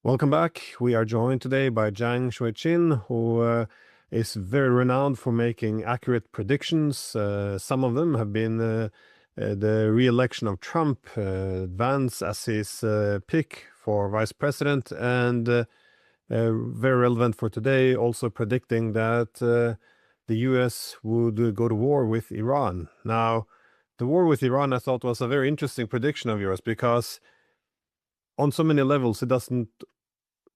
Welcome back. We are joined today by Jiang who is very renowned for making accurate predictions. Some of them have been the re-election of Trump, Vance as his pick for vice president, and very relevant for today, also predicting that the US would go to war with Iran. Now, the war with Iran, I thought, was a very interesting prediction of yours because on so many levels, it doesn't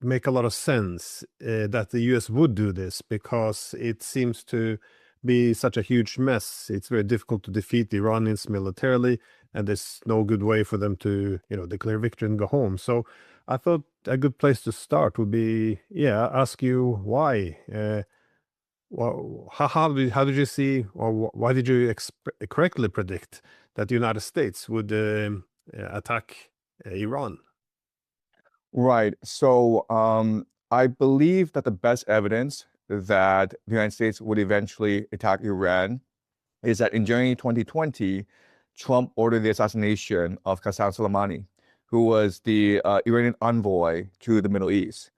make a lot of sense that the US would do this because it seems to be such a huge mess. It's very difficult to defeat the Iranians militarily, and there's no good way for them to, declare victory and go home. So I thought a good place to start would be, ask you why. How did you see, or why did you correctly predict that the United States would attack Iran? Right. So I believe that the best evidence that the United States would eventually attack Iran is that in January 2020, Trump ordered the assassination of Qasem Soleimani, who was the Iranian envoy to the Middle East.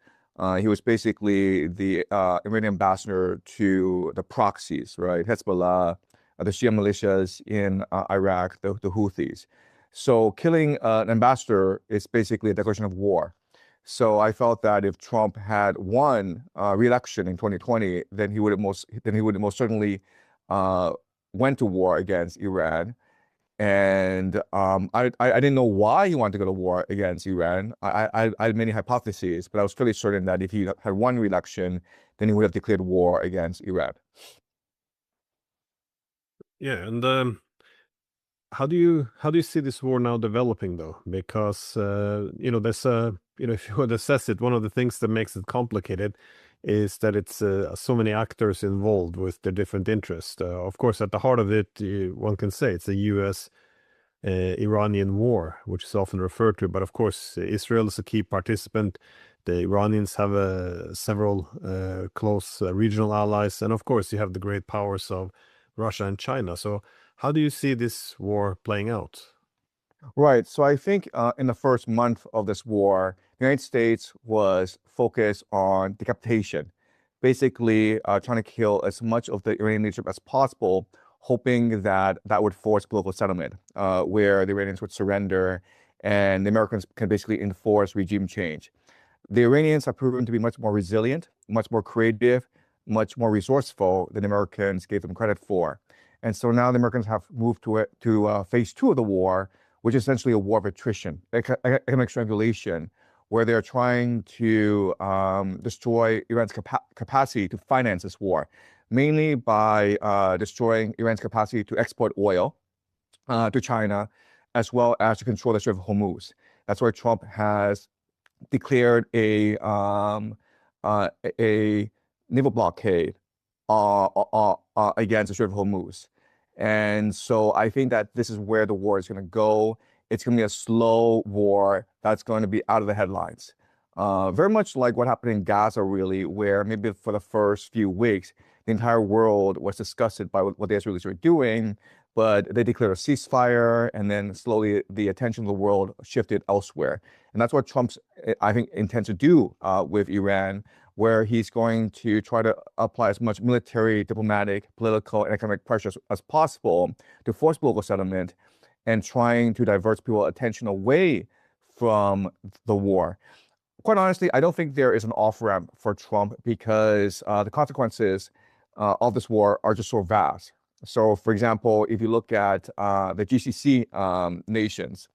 He was basically the Iranian ambassador to the proxies, right? Hezbollah, the Shia militias in Iraq, the Houthis. So killing an ambassador is basically a declaration of war. So I felt that if Trump had won re-election in 2020, then he would most certainly uh, went to war against Iran. And I didn't know why he wanted to go to war against Iran. I had many hypotheses, but I was fairly certain that if he had won re-election, then he would have declared war against Iran. Yeah, and how do you see this war now developing though? Because there's if you would assess it, one of the things that makes it complicated is that it's so many actors involved with their different interests. Of course, at the heart of it, one can say it's a U.S. Iranian war, which is often referred to. But of course, Israel is a key participant. The Iranians have several close regional allies, and of course, you have the great powers of Russia and China. So, how do you see this war playing out? Right. So I think in the first month of this war, the United States was focused on decapitation, basically trying to kill as much of the Iranian leadership as possible, hoping that that would force political settlement, where the Iranians would surrender and the Americans can basically enforce regime change. The Iranians have proven to be much more resilient, much more creative, much more resourceful than the Americans gave them credit for. And so now the Americans have moved to phase two of the war, which is essentially a war of attrition, economic strangulation, where they're trying to destroy Iran's capacity to finance this war, mainly by destroying Iran's capacity to export oil to China, as well as to control the Strait of Hormuz. That's why Trump has declared a naval blockade against the Strait of Hormuz. And so I think that this is where the war is going to go. It's going to be a slow war that's going to be out of the headlines. Very much like what happened in Gaza, really, where maybe for the first few weeks, the entire world was disgusted by what the Israelis were doing, but they declared a ceasefire, and then slowly the attention of the world shifted elsewhere. And that's what Trump's, I think, intends to do with Iran, where he's going to try to apply as much military, diplomatic, political, and economic pressure as possible to force political settlement and trying to divert people's attention away from the war. Quite honestly, I don't think there is an off-ramp for Trump because the consequences of this war are just so vast. So, for example, if you look at the GCC nations,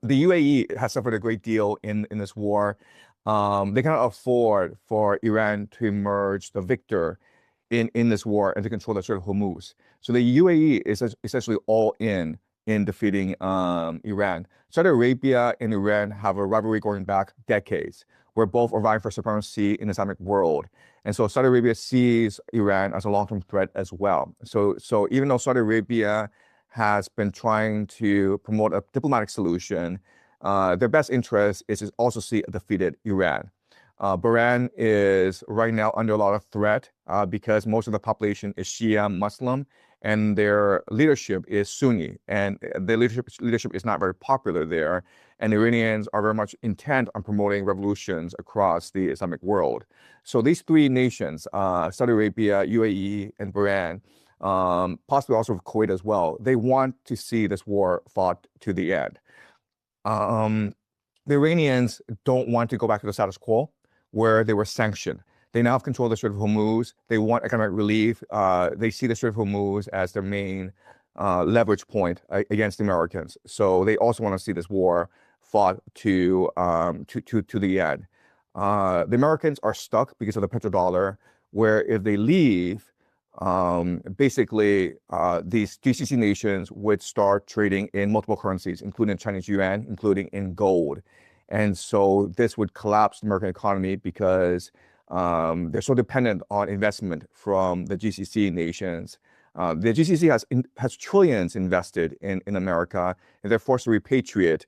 the UAE has suffered a great deal in this war. They cannot afford for Iran to emerge the victor in this war and to control the Strait of Hormuz. So the UAE is essentially all in defeating Iran. Saudi Arabia and Iran have a rivalry going back decades, where both are vying for supremacy in the Islamic world. And so Saudi Arabia sees Iran as a long-term threat as well. So even though Saudi Arabia has been trying to promote a diplomatic solution, their best interest is to also see a defeated Iran. Bahrain is right now under a lot of threat because most of the population is Shia Muslim, and their leadership is Sunni, and the leadership is not very popular there. And the Iranians are very much intent on promoting revolutions across the Islamic world. So these three nations, Saudi Arabia, UAE, and Bahrain, possibly also with Kuwait as well, they want to see this war fought to the end. The Iranians don't want to go back to the status quo where they were sanctioned. They now have control of the Strait of Hormuz. They want economic relief. They see the Strait of Hormuz as their main leverage point against the Americans. So they also want to see this war fought to the end. The Americans are stuck because of the petrodollar, where if they leave, basically these GCC nations would start trading in multiple currencies, including Chinese yuan, including in gold. And so this would collapse the American economy because they're so dependent on investment from the GCC nations. The GCC has trillions invested in America, and they're forced to repatriate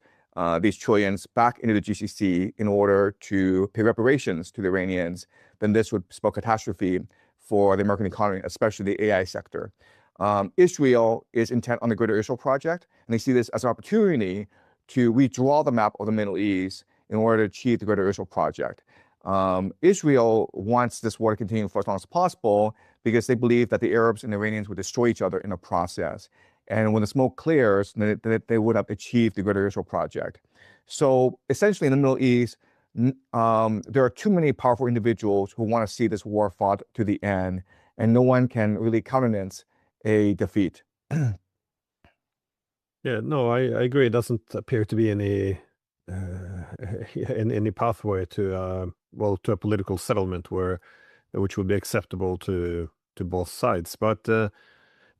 these trillions back into the GCC in order to pay reparations to the Iranians. Then this would spell catastrophe for the American economy, especially the AI sector. Israel is intent on the Greater Israel Project, and they see this as an opportunity to redraw the map of the Middle East in order to achieve the Greater Israel Project. Israel wants this war to continue for as long as possible because they believe that the Arabs and the Iranians would destroy each other in the process. And when the smoke clears, they would have achieved the Greater Israel Project. So essentially in the Middle East, there are too many powerful individuals who want to see this war fought to the end, and no one can really countenance a defeat. Yeah, no, I agree. It doesn't appear to be any any pathway to well, to a political settlement which would be acceptable to both sides. But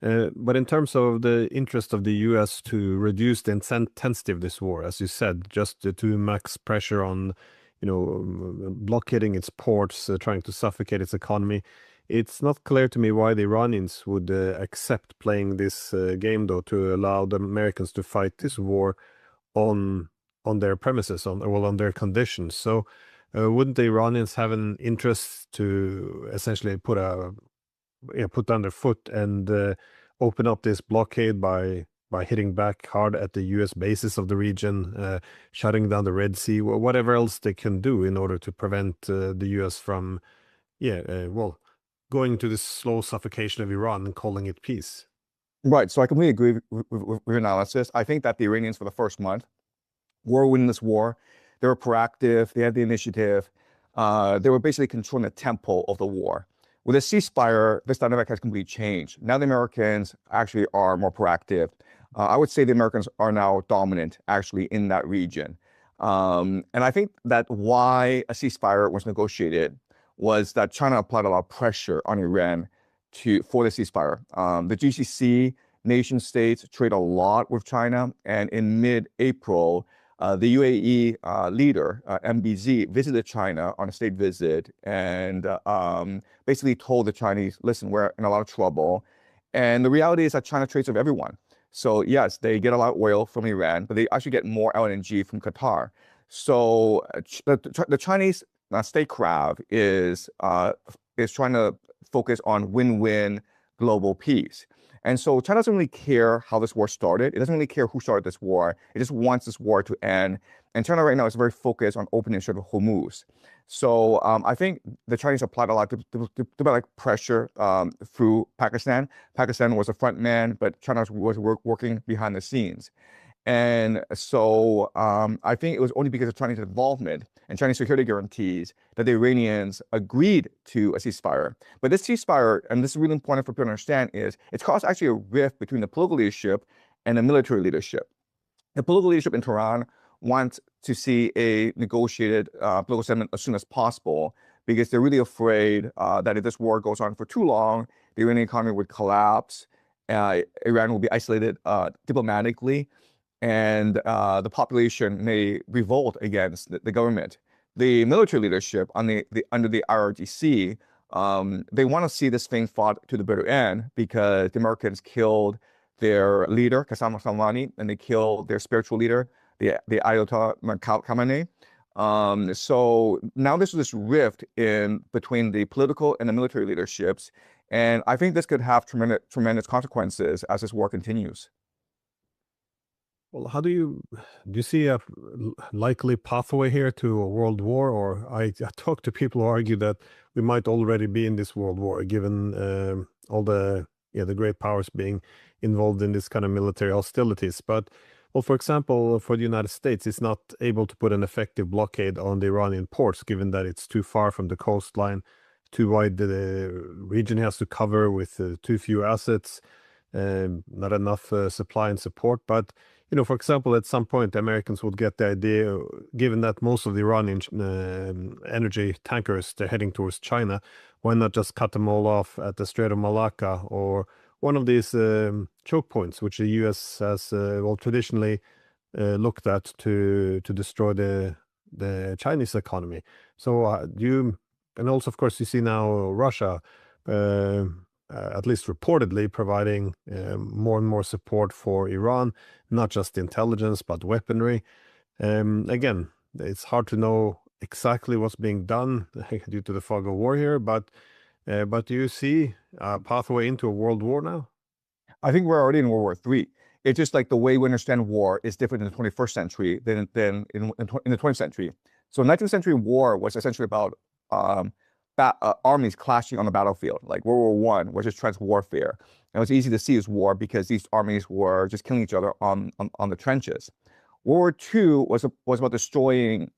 in terms of the interest of the U.S. to reduce the intensity of this war, as you said, just to max pressure on, blockading its ports, trying to suffocate its economy, it's not clear to me why the Iranians would accept playing this game, though, to allow the Americans to fight this war on their premises, on their conditions. So, wouldn't the Iranians have an interest to essentially put down their foot and open up this blockade by hitting back hard at the U.S. bases of the region, shutting down the Red Sea, or whatever else they can do in order to prevent the U.S. from, well, going to this slow suffocation of Iran and calling it peace? Right. So I completely agree with your analysis. I think that the Iranians, for the first month, were winning this war. They were proactive. They had the initiative. They were basically controlling the tempo of the war. With a ceasefire, this dynamic has completely changed. Now the Americans actually are more proactive. I would say the Americans are now dominant actually in that region. And I think that why a ceasefire was negotiated was that China applied a lot of pressure on Iran for the ceasefire. The GCC nation states trade a lot with China, and in mid-April, the UAE leader, MBZ, visited China on a state visit and basically told the Chinese, listen, we're in a lot of trouble. And the reality is that China trades with everyone. So yes, they get a lot of oil from Iran, but they actually get more LNG from Qatar. So the Chinese statecraft is trying to focus on win-win global peace. And so China doesn't really care how this war started. It doesn't really care who started this war. It just wants this war to end. And China right now is very focused on opening the Strait of Hormuz. So I think the Chinese applied a lot to like pressure through Pakistan. Pakistan was a front man, but China was working behind the scenes. And so I think it was only because of Chinese involvement and Chinese security guarantees that the Iranians agreed to a ceasefire. But this ceasefire, and this is really important for people to understand, is it's caused actually a rift between the political leadership and the military leadership. The political leadership in Tehran wants to see a negotiated political settlement as soon as possible because they're really afraid that if this war goes on for too long, the Iranian economy would collapse, Iran will be isolated diplomatically, and the population may revolt against the government. The military leadership under the IRGC, they want to see this thing fought to the bitter end because the Americans killed their leader, Qasem Soleimani, and they killed their spiritual leader, the Ayatollah Khamenei. So now there's this rift in between the political and the military leaderships, And I think this could have tremendous consequences as this war continues. Well, how do you see a likely pathway here to a world war? Or I talk to people who argue that we might already be in this world war, given all the great powers being involved in this kind of military hostilities. But well, for example, for the United States, it's not able to put an effective blockade on the Iranian ports, given that it's too far from the coastline, too wide the region has to cover with too few assets, not enough supply and support. But for example, at some point, the Americans would get the idea, given that most of the Iranian energy tankers, they're heading towards China, why not just cut them all off at the Strait of Malacca or one of these choke points, which the U.S. has well traditionally looked at to destroy the Chinese economy. So and also, of course, you see now Russia, at least reportedly, providing more and more support for Iran, not just intelligence, but weaponry. Again, it's hard to know exactly what's being done due to the fog of war here, but do you see a pathway into a world war now? I think we're already in World War III. It's just like the way we understand war is different in the 21st century than in the 20th century. So 19th century war was essentially about armies clashing on the battlefield. Like World War I was just trench warfare. And it was easy to see as war because these armies were just killing each other on the trenches. World War II was about destroying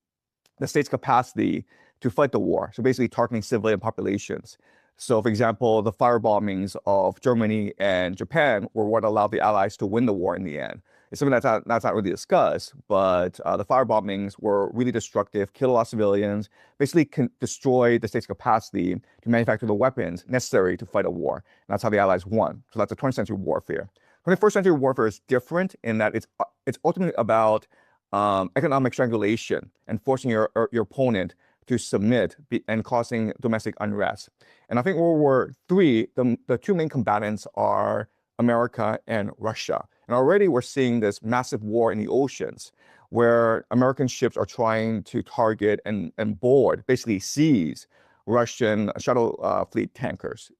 the state's capacity to fight the war. So basically targeting civilian populations. So for example, the fire bombings of Germany and Japan were what allowed the Allies to win the war in the end. It's something that's not really discussed, but the fire bombings were really destructive, killed a lot of civilians, basically destroyed the state's capacity to manufacture the weapons necessary to fight a war. And that's how the Allies won. So that's the 20th century warfare. 21st century warfare is different in that it's ultimately about economic strangulation and forcing your opponent to submit and causing domestic unrest. And I think World War III, the two main combatants are America and Russia. And already we're seeing this massive war in the oceans where American ships are trying to target and board, basically seize Russian shuttle fleet tankers.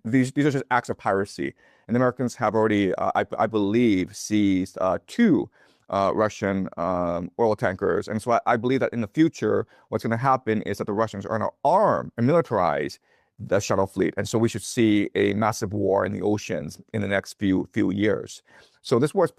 These are just acts of piracy. And the Americans have already, I believe, seized two Russian oil tankers. And so I believe that in the future, what's going to happen is that the Russians are going to arm and militarize the shuttle fleet. And so we should see a massive war in the oceans in the next few years. So this war is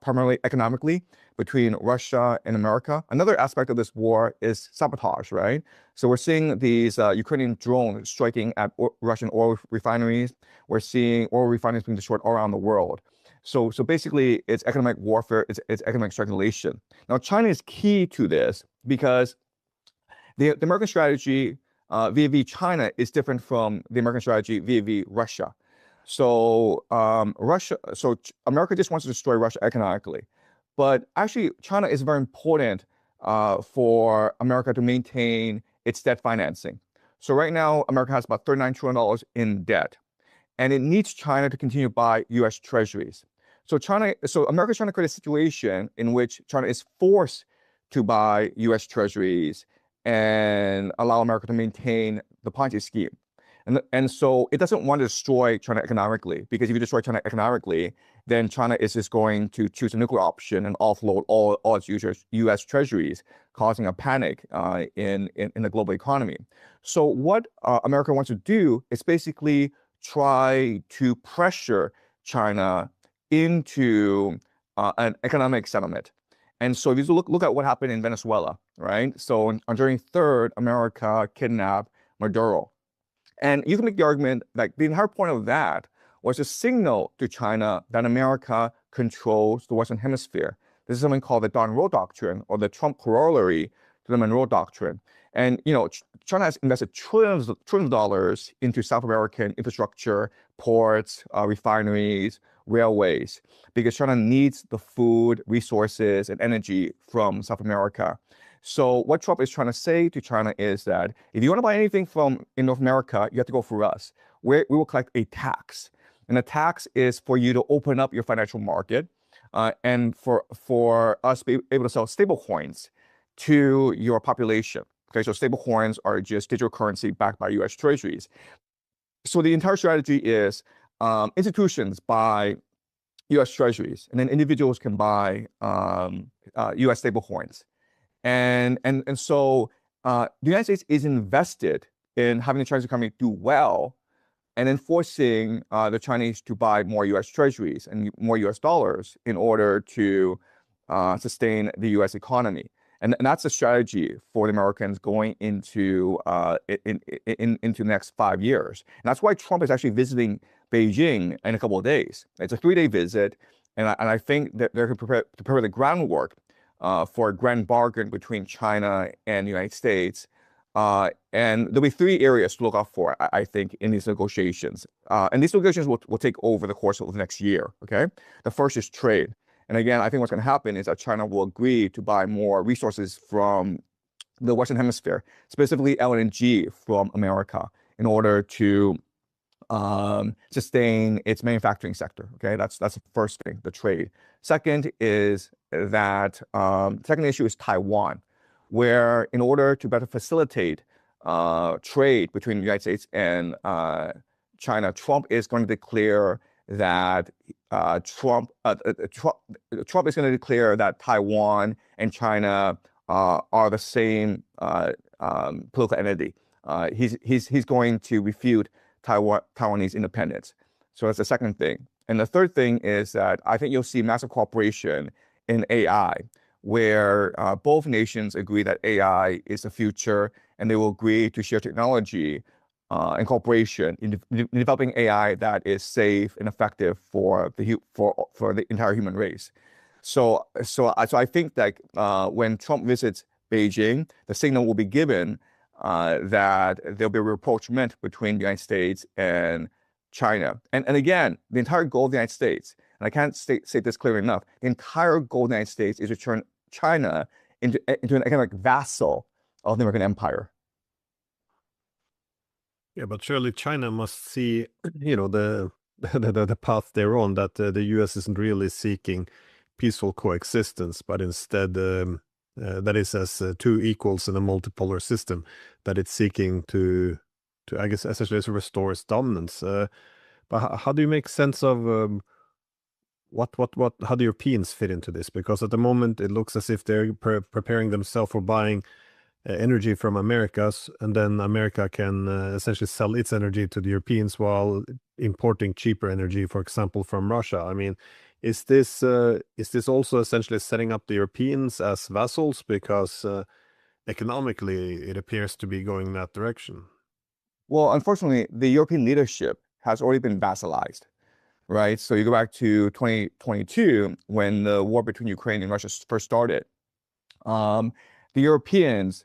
primarily economically between Russia and America. Another aspect of this war is sabotage, right? So we're seeing these Ukrainian drones striking at Russian oil refineries. We're seeing oil refineries being destroyed all around the world. So basically, it's economic warfare, it's economic strangulation. Now, China is key to this because the American strategy vis-a-vis China is different from the American strategy vis-a-vis Russia. So America just wants to destroy Russia economically. But actually, China is very important for America to maintain its debt financing. So right now, America has about $39 trillion in debt, and it needs China to continue to buy U.S. treasuries. So America is trying to create a situation in which China is forced to buy U.S. treasuries and allow America to maintain the Ponzi scheme. And so it doesn't want to destroy China economically, because if you destroy China economically, then China is just going to choose a nuclear option and offload all its U.S. treasuries, causing a panic in the global economy. So what America wants to do is basically try to pressure China into an economic settlement. And so if you look at what happened in Venezuela, right? So on January 3rd, America kidnapped Maduro. And you can make the argument that the entire point of that was to signal to China that America controls the Western Hemisphere. This is something called the Monroe Doctrine, or the Trump corollary to the Monroe Doctrine. And China has invested trillions of dollars into South American infrastructure, ports, refineries, railways, because China needs the food, resources, and energy from South America. So what Trump is trying to say to China is that if you want to buy anything in North America, you have to go through us. We will collect a tax. And the tax is for you to open up your financial market and for us to be able to sell stable coins to your population. Okay, so stable coins are just digital currency backed by U.S. treasuries. So the entire strategy is institutions buy U.S. Treasuries, and then individuals can buy U.S. stablecoins. And so the United States is invested in having the Chinese economy do well, and then forcing the Chinese to buy more U.S. Treasuries and more U.S. dollars in order to sustain the U.S. economy. And that's the strategy for the Americans going into into the next 5 years. And that's why Trump is actually visiting Beijing in a couple of days. It's a 3-day visit, and I think that they're going to prepare the groundwork for a grand bargain between China and the United States. And there'll be 3 areas to look out for, I think, in these negotiations. And these negotiations will take over the course of the next year. Okay. The first is trade. And again, I think what's going to happen is that China will agree to buy more resources from the Western Hemisphere, specifically LNG from America, in order to sustain its manufacturing sector. Okay, that's the first thing, the trade. Second is that second issue is Taiwan, where in order to better facilitate trade between the United States and China, Trump is going to declare that Trump is going to declare that Taiwan and China are the same political entity. He's going to refute Taiwanese independence. So that's the second thing. And the third thing is that I think you'll see massive cooperation in AI, where both nations agree that AI is the future, and they will agree to share technology and cooperation in developing AI that is safe and effective for the entire human race. So I think that when Trump visits Beijing, the signal will be given that there'll be a rapprochement between the United States and China. And again, the entire goal of the United States, and I can't say this clearly enough, the entire goal of the United States is to turn China into an economic vassal of the American empire. Yeah, but surely China must see, the path they're on, that the US isn't really seeking peaceful coexistence, but instead that is as two equals in a multipolar system, that it's seeking to I guess essentially to restore its dominance. But how do you make sense of how the Europeans fit into this? Because at the moment it looks as if they're preparing themselves for buying energy from Americas, and then America can essentially sell its energy to the Europeans while importing cheaper energy, for example, from Russia. I mean, is this also essentially setting up the Europeans as vassals? Because economically, it appears to be going that direction. Well, unfortunately, the European leadership has already been vassalized, right? So you go back to 2022 when the war between Ukraine and Russia first started. The Europeans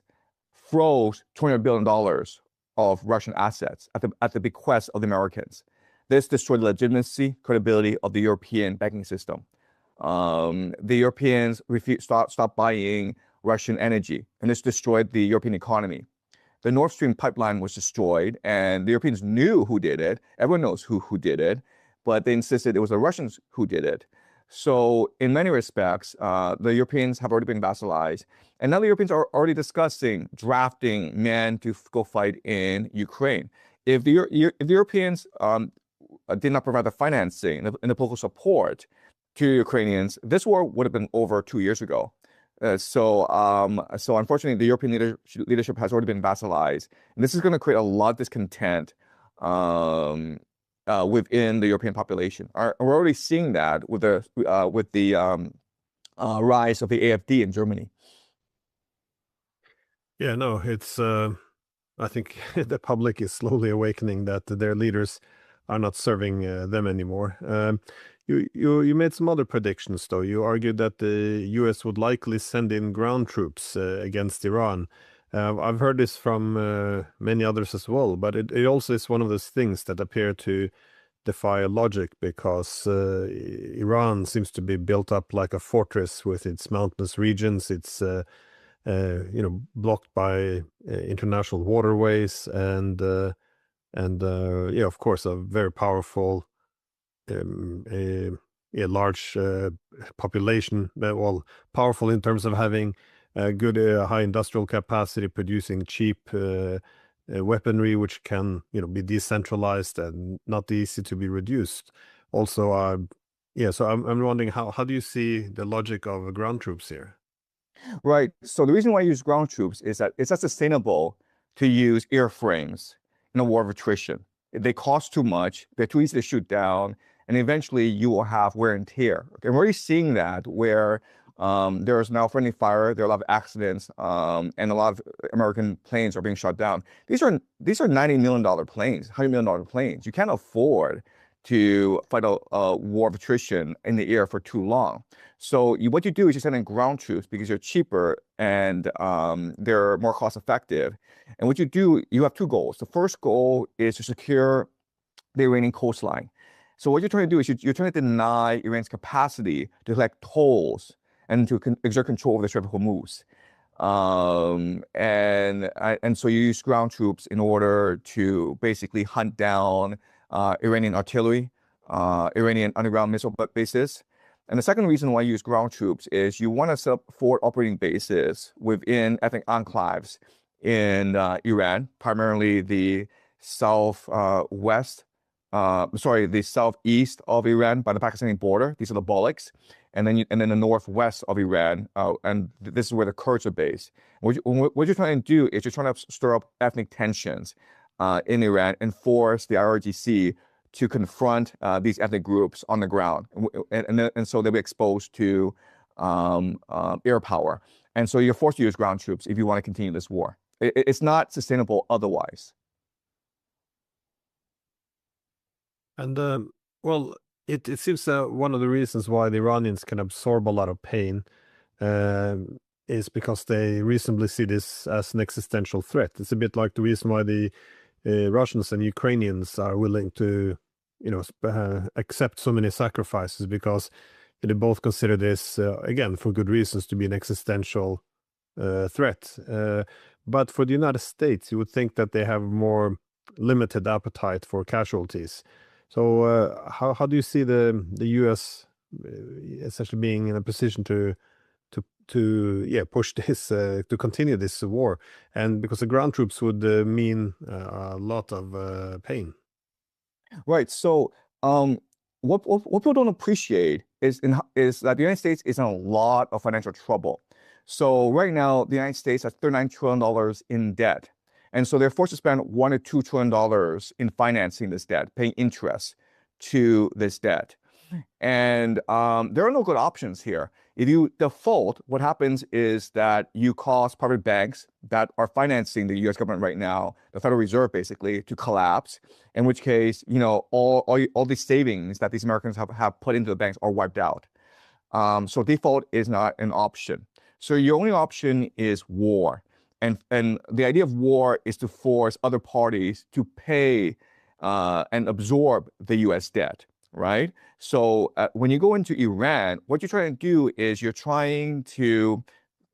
froze $200 billion of Russian assets at the bequest of the Americans. This destroyed the legitimacy, credibility of the European banking system. The Europeans stopped buying Russian energy, and this destroyed the European economy. The Nord Stream pipeline was destroyed, and the Europeans knew who did it. Everyone knows who did it, but they insisted it was the Russians who did it. So in many respects, the Europeans have already been vassalized. And now the Europeans are already discussing drafting men to go fight in Ukraine. If the Europeans did not provide the financing and the political support to Ukrainians, this war would have been over 2 years ago. So unfortunately, the European leadership has already been vassalized. And this is going to create a lot of discontent within the European population. We're already seeing that with the rise of the AfD in Germany. Yeah, no, it's I think the public is slowly awakening that their leaders are not serving them anymore. You made some other predictions, though. You argued that the U.S. would likely send in ground troops against Iran. I've heard this from many others as well, but it also is one of those things that appear to defy logic, because Iran seems to be built up like a fortress with its mountainous regions. It's blocked by international waterways, and yeah, of course, a very powerful, a large population. Well, powerful in terms of having good high industrial capacity, producing cheap weaponry which can, be decentralized and not easy to be reduced. Also, yeah, so I'm wondering how do you see the logic of ground troops here? Right. So the reason why I use ground troops is that it's not sustainable to use airframes in a war of attrition. They cost too much, they're too easy to shoot down, and eventually you will have wear and tear. Okay, we're already seeing that where there's now friendly fire, there are a lot of accidents, and a lot of American planes are being shot down. These are $90 million planes, $100 million planes. You can't afford to fight a war of attrition in the air for too long. So what you do is you send in ground troops because you're cheaper and they're more cost effective. And what you do, you have two goals. The first goal is to secure the Iranian coastline. So what you're trying to do is you're trying to deny Iran's capacity to collect tolls and to exert control over the Strait of Hormuz. And so you use ground troops in order to basically hunt down Iranian artillery, Iranian underground missile bases. And the second reason why you use ground troops is you want to set up forward operating bases within ethnic enclaves in Iran, primarily the southwest, the southeast of Iran by the Pakistani border. These are the Balochs, and then the northwest of Iran, and this is where the Kurds are based. What you're trying to do is you're trying to stir up ethnic tensions in Iran and force the IRGC to confront these ethnic groups on the ground, and so they'll be exposed to air power, and so you're forced to use ground troops if you want to continue this war. It's not sustainable otherwise. And well, it seems one of the reasons why the Iranians can absorb a lot of pain is because they reasonably see this as an existential threat. It's a bit like the reason why the Russians and Ukrainians are willing to, accept so many sacrifices because they both consider this, again, for good reasons, to be an existential threat. But for the United States, you would think that they have more limited appetite for casualties. So how do you see the U.S. Essentially being in a position to push this to continue this war, and because the ground troops would mean a lot of pain. Right. So, what people don't appreciate is that the United States is in a lot of financial trouble. So right now, the United States has $39 trillion in debt. And so they're forced to spend $1 to $2 trillion in financing this debt, paying interest to this debt. And there are no good options here. If you default, what happens is that you cause private banks that are financing the US government right now, the Federal Reserve basically, to collapse, in which case, all these savings that these Americans have put into the banks are wiped out. So default is not an option. So your only option is war. And the idea of war is to force other parties to pay and absorb the US debt, right? So when you go into Iran, what you're trying to do is you're trying to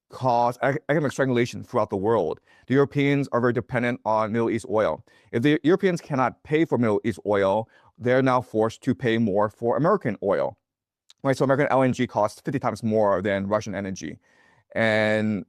cause economic strangulation throughout the world. The Europeans are very dependent on Middle East oil. If the Europeans cannot pay for Middle East oil, they're now forced to pay more for American oil, right? So American LNG costs 50 times more than Russian energy. And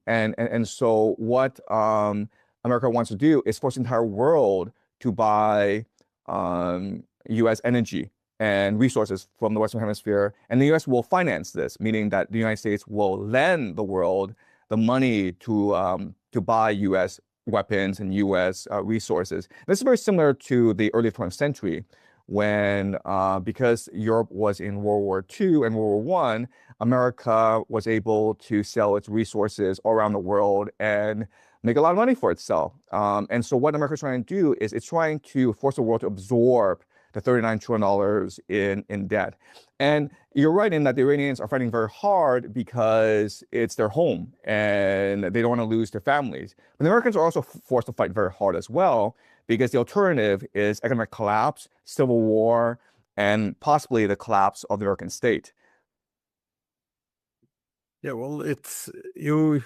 so what America wants to do is force the entire world to buy U.S. energy and resources from the Western Hemisphere, and the U.S. will finance this, meaning that the United States will lend the world the money to buy U.S. weapons and U.S. Resources. This is very similar to the early 20th century, when because Europe was in World War II and World War I, America was able to sell its resources all around the world and make a lot of money for itself. And so what America is trying to do is it's trying to force the world to absorb the $39 trillion in debt. And you're right in that the Iranians are fighting very hard because it's their home and they don't want to lose their families. But the Americans are also forced to fight very hard as well, because the alternative is economic collapse, civil war, and possibly the collapse of the American state. Yeah, well, it's you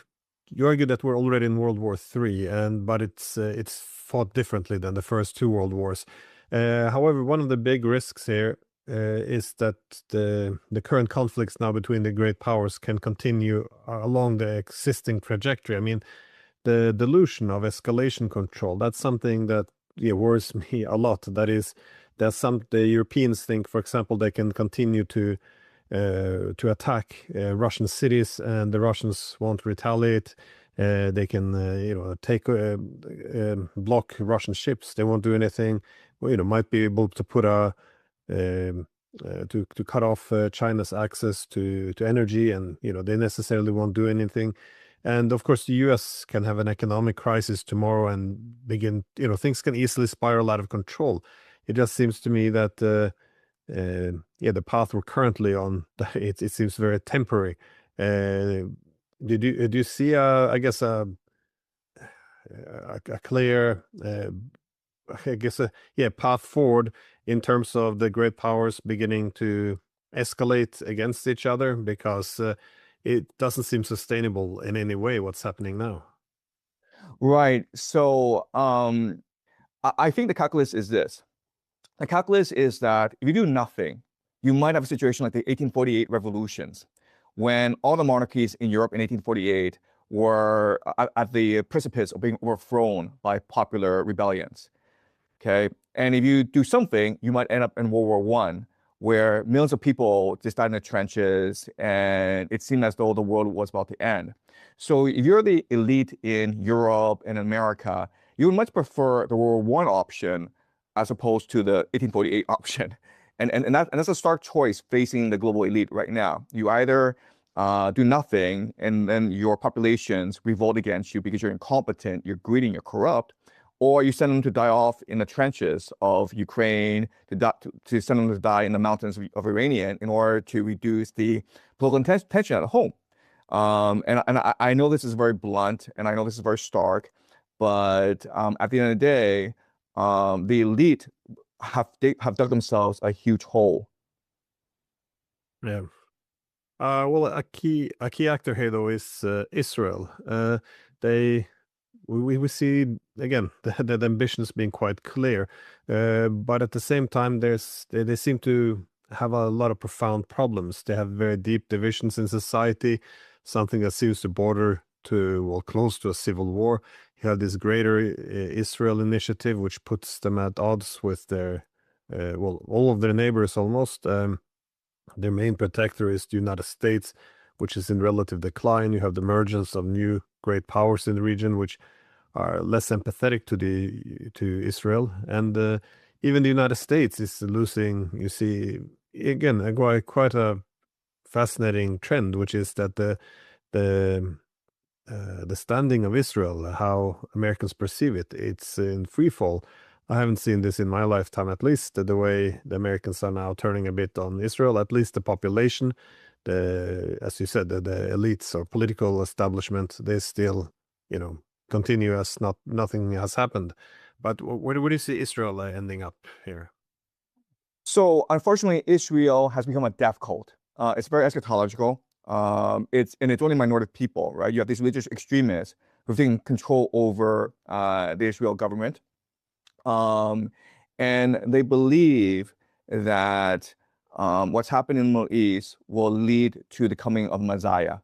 argue that we're already in World War III, but it's fought differently than the first two world wars. However, one of the big risks here is that the current conflicts now between the great powers can continue along the existing trajectory. I mean, the delusion of escalation control. That's something that, yeah, worries me a lot. That is, the Europeans think, for example, they can continue to attack Russian cities, and the Russians won't retaliate. They can, take block Russian ships. They won't do anything. Well, might be able to put um, to cut off China's access to energy, and they necessarily won't do anything. And of course, the U.S. can have an economic crisis tomorrow and begin. Things can easily spiral out of control. It just seems to me that yeah, the path we're currently on, it seems very temporary. Do you see I guess a clear I guess yeah, path forward in terms of the great powers beginning to escalate against each other, because it doesn't seem sustainable in any way what's happening now. Right. So I think the calculus is this. The calculus is that if you do nothing, you might have a situation like the 1848 revolutions, when all the monarchies in Europe in 1848 were at the precipice of being overthrown by popular rebellions. Okay. And if you do something, you might end up in World War I, where millions of people just died in the trenches, and it seemed as though the world was about to end. So if you're the elite in Europe and America, you would much prefer the World War I option as opposed to the 1848 option. And that's a stark choice facing the global elite right now. You either do nothing, and then your populations revolt against you because you're incompetent, you're greedy, and you're corrupt, or you send them to die off in the trenches of Ukraine, to send them to die in the mountains of Iranian in order to reduce the political tension at home. And I know this is very blunt, and I know this is very stark, but at the end of the day, the elite have dug themselves a huge hole. Yeah. Well, a key actor here though is Israel. They we see again the ambitions being quite clear, but at the same time, they seem to have a lot of profound problems. They have very deep divisions in society, something that seems to border to, well, close to a civil war. You have this greater Israel initiative, which puts them at odds with their well, all of their neighbors almost. Their main protector is the United States, which is in relative decline. You have the emergence of new great powers in the region, which are less empathetic to Israel, and even the United States is losing. You see again quite a fascinating trend, which is that the the standing of Israel, how Americans perceive it, it's in free fall. I haven't seen this in my lifetime, at least, the way the Americans are now turning a bit on Israel, at least the population, as you said, the elites or political establishment, they still, continue as nothing has happened. But where do you see Israel ending up here? So unfortunately, Israel has become a death cult. It's very eschatological. It's only minority people, right? You have these religious extremists who've taken control over the Israel government. Um, and they believe that what's happening in the Middle East will lead to the coming of Messiah.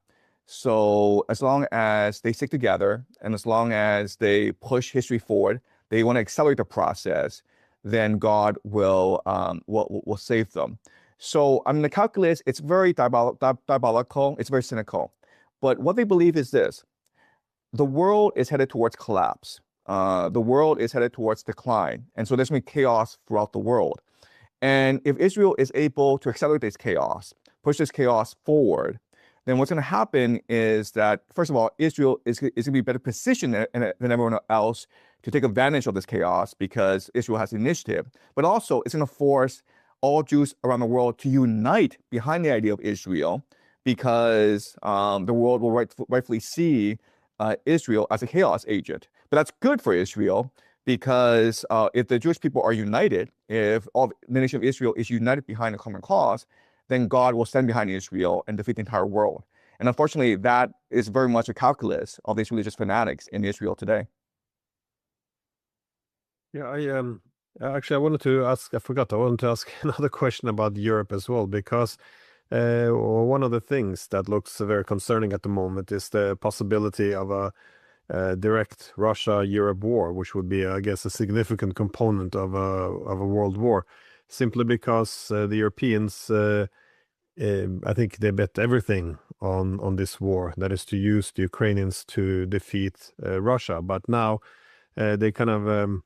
So as long as they stick together, and as long as they push history forward, they want to accelerate the process, then God will save them. So I mean, the calculus, it's very diabolical, it's very cynical. But what they believe is this: the world is headed towards collapse. The world is headed towards decline. And so there's going to be chaos throughout the world. And if Israel is able to accelerate this chaos, push this chaos forward, then what's going to happen is that, first of all, Israel is going to be better positioned than everyone else to take advantage of this chaos because Israel has the initiative. But also, it's going to force all Jews around the world to unite behind the idea of Israel, because the world will rightfully see Israel as a chaos agent. But that's good for Israel, because if the Jewish people are united, if all the nation of Israel is united behind a common cause, then God will stand behind Israel and defeat the entire world. And unfortunately, that is very much a calculus of these religious fanatics in Israel today. Yeah, actually I wanted to ask. I forgot. I wanted to ask another question about Europe as well, because one of the things that looks very concerning at the moment is the possibility of a direct Russia-Europe war, which would be, I guess, a significant component of a world war, simply because the Europeans, I think they bet everything on this war, that is to use the Ukrainians to defeat Russia. But now they kind of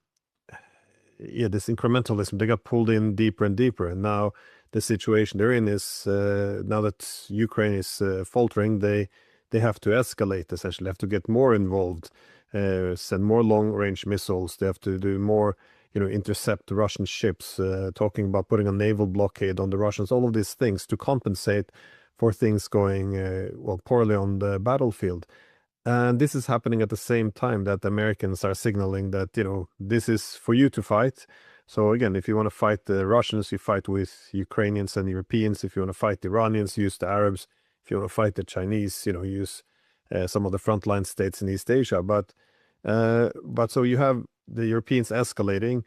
yeah, this incrementalism, they got pulled in deeper and deeper. And now the situation they're in is now that Ukraine is faltering, they have to escalate, essentially, have to get more involved, send more long-range missiles. They have to do more, intercept Russian ships, talking about putting a naval blockade on the Russians, all of these things to compensate for things going, well, poorly on the battlefield. And this is happening at the same time that the Americans are signaling that, this is for you to fight. So again, if you want to fight the Russians, you fight with Ukrainians and Europeans. If you want to fight the Iranians, use the Arabs. If you want to fight the Chinese, use some of the frontline states in East Asia. But so you have the Europeans escalating,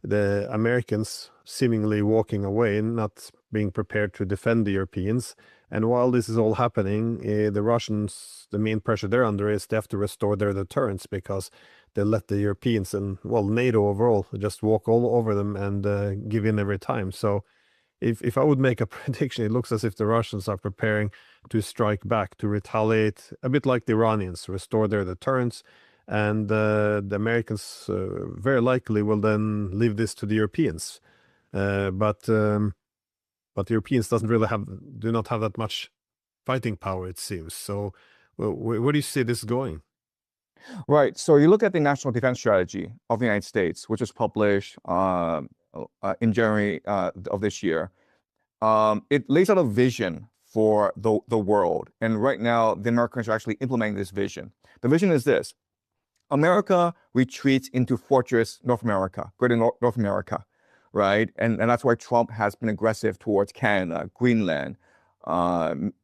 the Americans seemingly walking away and not being prepared to defend the Europeans. And while this is all happening, the Russians, the main pressure they're under is they have to restore their deterrence, because they let the Europeans and, well, NATO overall just walk all over them and give in every time. So if I would make a prediction, it looks as if the Russians are preparing to strike back, to retaliate, a bit like the Iranians, restore their deterrence. And the Americans very likely will then leave this to the Europeans. But the Europeans do not have that much fighting power, it seems. So where do you see this going? Right. So you look at the National Defense Strategy of the United States, which was published in January of this year. It lays out a vision for the world. And right now, the Americans are actually implementing this vision. The vision is this: America retreats into Fortress North America, Greater North America, right? And that's why Trump has been aggressive towards Canada, Greenland,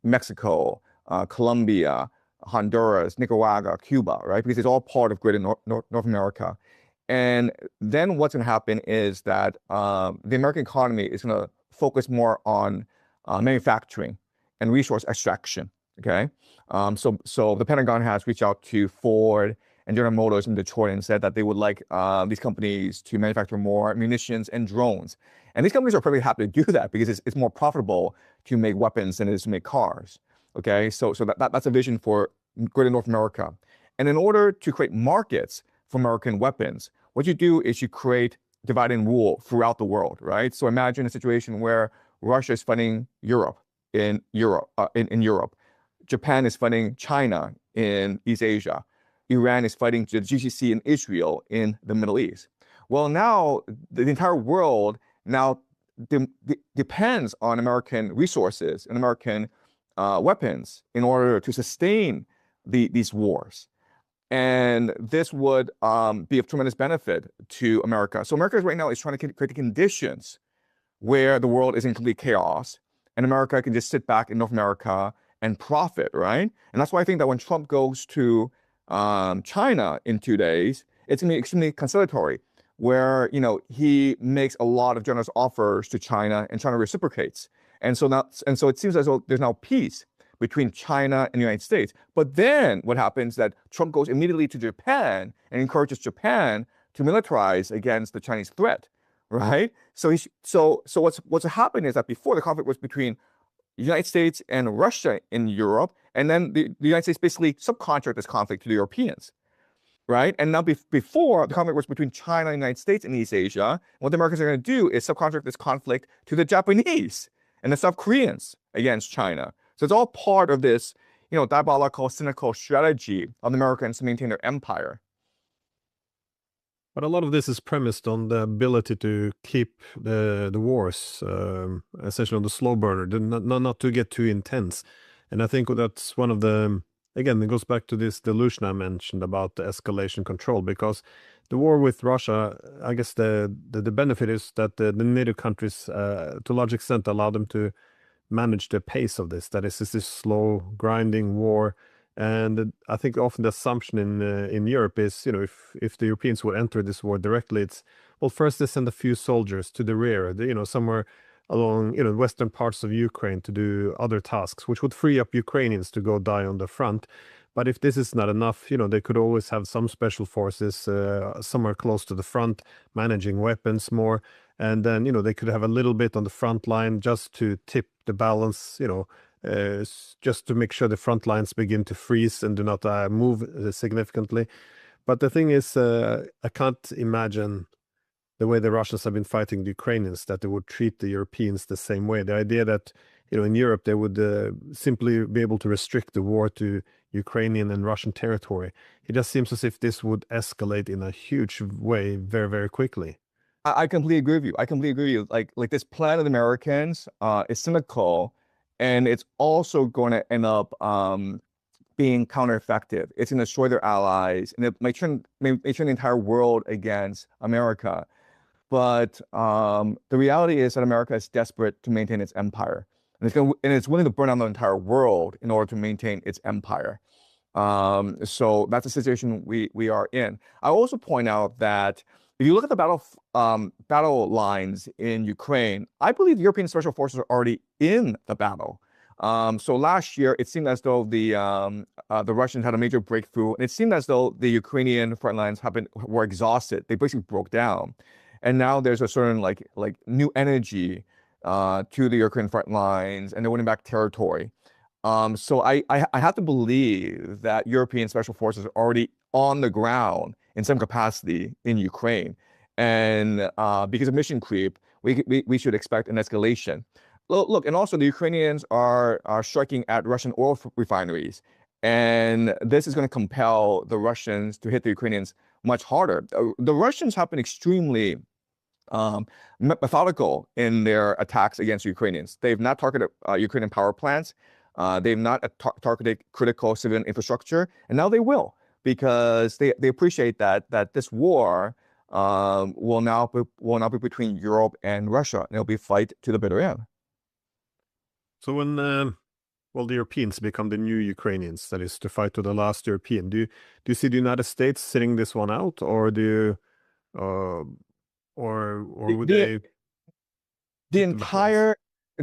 Mexico, Colombia, Honduras, Nicaragua, Cuba, right? Because it's all part of Greater North America. And then what's going to happen is that the American economy is going to focus more on manufacturing and resource extraction, okay? So the Pentagon has reached out to Ford and General Motors in Detroit and said that they would like these companies to manufacture more munitions and drones. And these companies are perfectly happy to do that because it's more profitable to make weapons than it is to make cars. Okay, so that's a vision for Greater North America. And in order to create markets for American weapons, what you do is you create divide and rule throughout the world, right? So imagine a situation where Russia is funding Europe in Europe, Japan is funding China in East Asia, Iran is fighting the GCC in Israel in the Middle East. Well, now the entire world now depends on American resources and American weapons in order to sustain these wars. And this would be of tremendous benefit to America. So America right now is trying to create the conditions where the world is in complete chaos, and America can just sit back in North America and profit, right? And that's why I think that when Trump goes to China in 2 days, it's going to be extremely conciliatory, where he makes a lot of generous offers to China, and China reciprocates. And so it seems as though there's now peace between China and the United States. But then what happens is that Trump goes immediately to Japan and encourages Japan to militarize against the Chinese threat, right? So what's happened is that before, the conflict was between the United States and Russia in Europe, and then the United States basically subcontract this conflict to the Europeans, right? And now before, the conflict was between China and the United States and East Asia. What the Americans are going to do is subcontract this conflict to the Japanese and the South Koreans against China. So it's all part of this, diabolical, cynical strategy of the Americans to maintain their empire. But a lot of this is premised on the ability to keep the wars, essentially on the slow burner, not to get too intense. And I think that's one of the, again, it goes back to this delusion I mentioned about the escalation control, because the war with Russia, I guess the benefit is that the NATO countries, to a large extent, allow them to manage the pace of this. That is, this slow, grinding war. And I think often the assumption in Europe is, if the Europeans would enter this war directly, it's, well, first they send a few soldiers to the rear, somewhere along, western parts of Ukraine to do other tasks, which would free up Ukrainians to go die on the front. But if this is not enough, they could always have some special forces somewhere close to the front, managing weapons more. And then, they could have a little bit on the front line just to tip the balance, just to make sure the front lines begin to freeze and do not move significantly. But the thing is, I can't imagine the way the Russians have been fighting the Ukrainians, that they would treat the Europeans the same way. The idea that, in Europe, they would simply be able to restrict the war to Ukrainian and Russian territory. It just seems as if this would escalate in a huge way very, very quickly. I completely agree with you. I completely agree with you. Like this plan of the Americans is cynical, and it's also going to end up being counter-effective. It's going to destroy their allies, and it may turn the entire world against America. But the reality is that America is desperate to maintain its empire, and it's willing to burn down the entire world in order to maintain its empire. So that's the situation we are in. I also point out that if you look at the battle lines in Ukraine, I believe the European special forces are already in the battle. So last year, it seemed as though the Russians had a major breakthrough, and it seemed as though the Ukrainian front lines were exhausted. They basically broke down, and now there's a certain like new energy to the Ukrainian front lines, and they're winning back territory. So I have to believe that European special forces are already on the ground in some capacity in Ukraine, and because of mission creep, we should expect an escalation. Look, and also the Ukrainians are striking at Russian oil refineries, and this is going to compel the Russians to hit the Ukrainians much harder. The Russians have been extremely methodical in their attacks against Ukrainians. They've not targeted Ukrainian power plants. They've not targeted critical civilian infrastructure, and now they will, because they appreciate that this war will now be between Europe and Russia, and it'll be fight to the bitter end. So when the Europeans become the new Ukrainians, that is to fight to the last European, do you see the United States sitting this one out, or do you, or The, would the they the hit the balance?